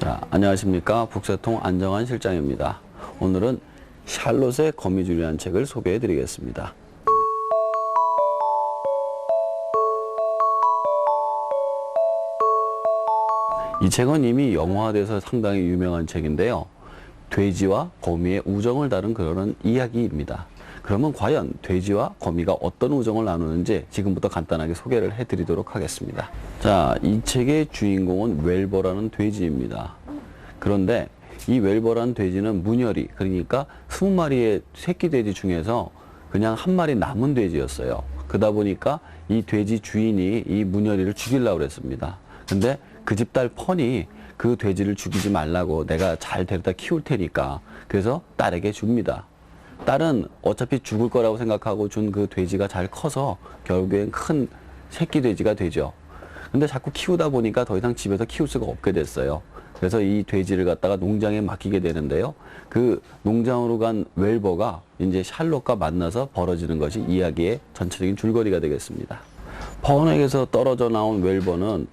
자, 안녕하십니까. 북새통 안정환 실장입니다. 오늘은 샬롯의 거미줄이라는 책을 소개해 드리겠습니다. 이 책은 이미 영화화돼서 상당히 유명한 책인데요. 돼지와 거미의 우정을 다룬 그런 이야기입니다. 그러면 과연 돼지와 거미가 어떤 우정을 나누는지 지금부터 간단하게 소개를 해드리도록 하겠습니다. 자, 이 책의 주인공은 웰버라는 돼지입니다. 그런데 이 웰버라는 돼지는 문열이, 그러니까 20마리의 새끼 돼지 중에서 그냥 한 마리 남은 돼지였어요. 그러다 보니까 이 돼지 주인이 이 문열이를 죽이려고 그랬습니다. 근데 그 집 딸 펀이 그 돼지를 죽이지 말라고, 내가 잘 데려다 키울 테니까, 그래서 딸에게 줍니다. 딸은 어차피 죽을 거라고 생각하고 준 그 돼지가 잘 커서 결국엔 큰 새끼 돼지가 되죠. 근데 자꾸 키우다 보니까 더 이상 집에서 키울 수가 없게 됐어요. 그래서 이 돼지를 갖다가 농장에 맡기게 되는데요. 그 농장으로 간 웰버가 이제 샬롯과 만나서 벌어지는 것이 이야기의 전체적인 줄거리가 되겠습니다. 펀에게서 떨어져 나온 웰버는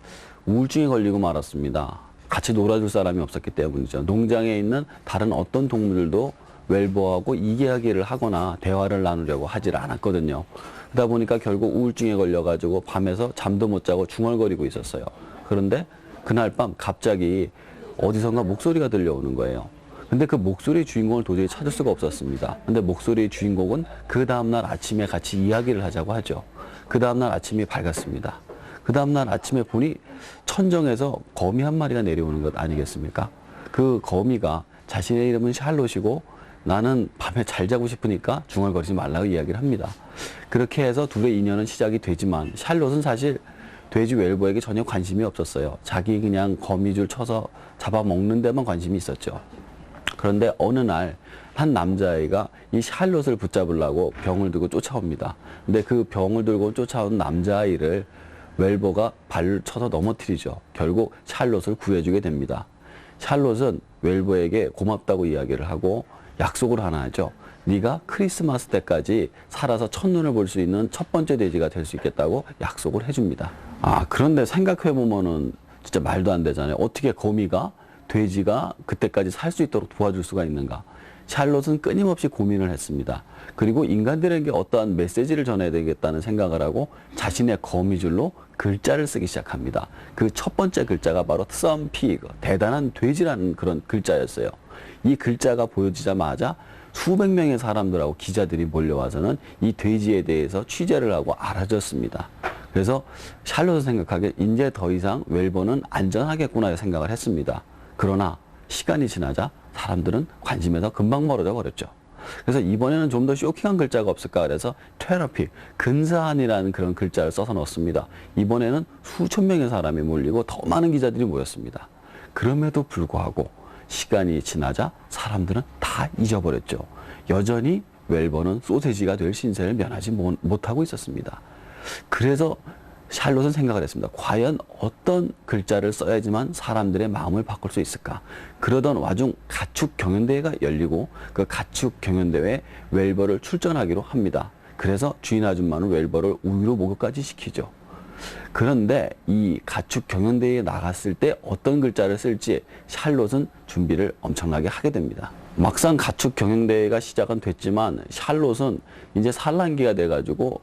우울증에 걸리고 말았습니다. 같이 놀아줄 사람이 없었기 때문이죠. 농장에 있는 다른 어떤 동물들도 웰버하고 이야기를 하거나 대화를 나누려고 하질 않았거든요. 그러다 보니까 결국 우울증에 걸려가지고 밤에서 잠도 못 자고 중얼거리고 있었어요. 그런데 그날 밤 갑자기 어디선가 목소리가 들려오는 거예요. 근데 그 목소리의 주인공을 도저히 찾을 수가 없었습니다. 근데 목소리의 주인공은 그 다음날 아침에 같이 이야기를 하자고 하죠. 그 다음날 아침이 밝았습니다. 그 다음날 아침에 보니 천정에서 거미 한 마리가 내려오는 것 아니겠습니까? 그 거미가 자신의 이름은 샬롯이고 나는 밤에 잘 자고 싶으니까 중얼거리지 말라고 이야기를 합니다. 그렇게 해서 둘의 인연은 시작이 되지만 샬롯은 사실 돼지 웰버에게 전혀 관심이 없었어요. 자기 그냥 거미줄 쳐서 잡아먹는 데만 관심이 있었죠. 그런데 어느 날 한 남자아이가 이 샬롯을 붙잡으려고 병을 들고 쫓아옵니다. 근데 그 병을 들고 쫓아온 남자아이를 웰버가 발을 쳐서 넘어뜨리죠. 결국 샬롯을 구해주게 됩니다. 샬롯은 웰버에게 고맙다고 이야기를 하고 약속을 하나 하죠. 네가 크리스마스 때까지 살아서 첫눈을 볼 수 있는 첫 번째 돼지가 될 수 있겠다고 약속을 해줍니다. 그런데 생각해보면은 진짜 말도 안 되잖아요. 어떻게 거미가 돼지가 그때까지 살 수 있도록 도와줄 수가 있는가. 샬롯은 끊임없이 고민을 했습니다. 그리고 인간들에게 어떠한 메시지를 전해야 되겠다는 생각을 하고 자신의 거미줄로 글자를 쓰기 시작합니다. 그 첫 번째 글자가 바로 some pig, 대단한 돼지라는 그런 글자였어요. 이 글자가 보여지자마자 수백 명의 사람들하고 기자들이 몰려와서는 이 돼지에 대해서 취재를 하고 알아줬습니다. 그래서 샬롯은 생각하기에 이제 더 이상 웰버는 안전하겠구나 생각을 했습니다. 그러나 시간이 지나자 사람들은 관심에서 금방 멀어져 버렸죠. 그래서 이번에는 좀 더 쇼킹한 글자가 없을까 그래서 테라피, 근사한이라는 그런 글자를 써서 넣었습니다. 이번에는 수천 명의 사람이 몰리고 더 많은 기자들이 모였습니다. 그럼에도 불구하고 시간이 지나자 사람들은 다 잊어버렸죠. 여전히 웰버는 소세지가 될 신세를 면하지 못하고 있었습니다. 그래서 샬롯은 생각을 했습니다. 과연 어떤 글자를 써야지만 사람들의 마음을 바꿀 수 있을까? 그러던 와중 가축 경연대회가 열리고 그 가축 경연대회에 웰버를 출전하기로 합니다. 그래서 주인 아줌마는 웰버를 우유로 목욕까지 시키죠. 그런데 이 가축 경연대회에 나갔을 때 어떤 글자를 쓸지 샬롯은 준비를 엄청나게 하게 됩니다. 막상 가축 경연대회가 시작은 됐지만 샬롯은 이제 산란기가 돼가지고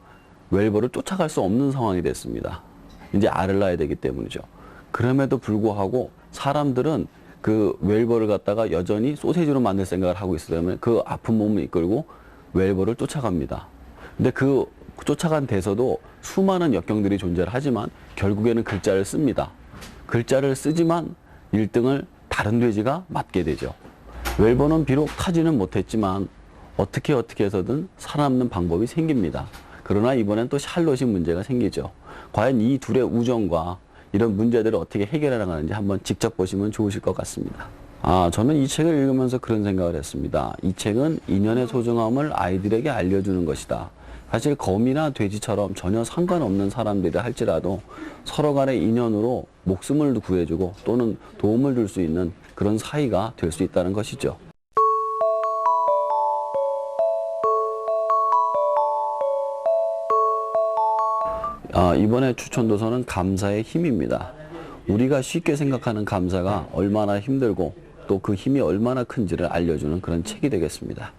웰버를 쫓아갈 수 없는 상황이 됐습니다. 이제 알을 낳아야 되기 때문이죠. 그럼에도 불구하고 사람들은 그 웰버를 갖다가 여전히 소세지로 만들 생각을 하고 있기 때문에 그 아픈 몸을 이끌고 웰버를 쫓아갑니다. 근데 그 쫓아간 데서도 수많은 역경들이 존재를 하지만 결국에는 글자를 씁니다. 글자를 쓰지만 1등을 다른 돼지가 맡게 되죠. 웰버는 비록 타지는 못했지만 어떻게 해서든 살아남는 방법이 생깁니다. 그러나 이번엔 또 샬롯이 문제가 생기죠. 과연 이 둘의 우정과 이런 문제들을 어떻게 해결해 나가는지 한번 직접 보시면 좋으실 것 같습니다. 저는 이 책을 읽으면서 그런 생각을 했습니다. 이 책은 인연의 소중함을 아이들에게 알려주는 것이다. 사실 거미나 돼지처럼 전혀 상관없는 사람들이 할지라도 서로 간의 인연으로 목숨을 구해주고 또는 도움을 줄 수 있는 그런 사이가 될 수 있다는 것이죠. 이번에 추천 도서는 감사의 힘입니다. 우리가 쉽게 생각하는 감사가 얼마나 힘들고 또 그 힘이 얼마나 큰지를 알려주는 그런 책이 되겠습니다.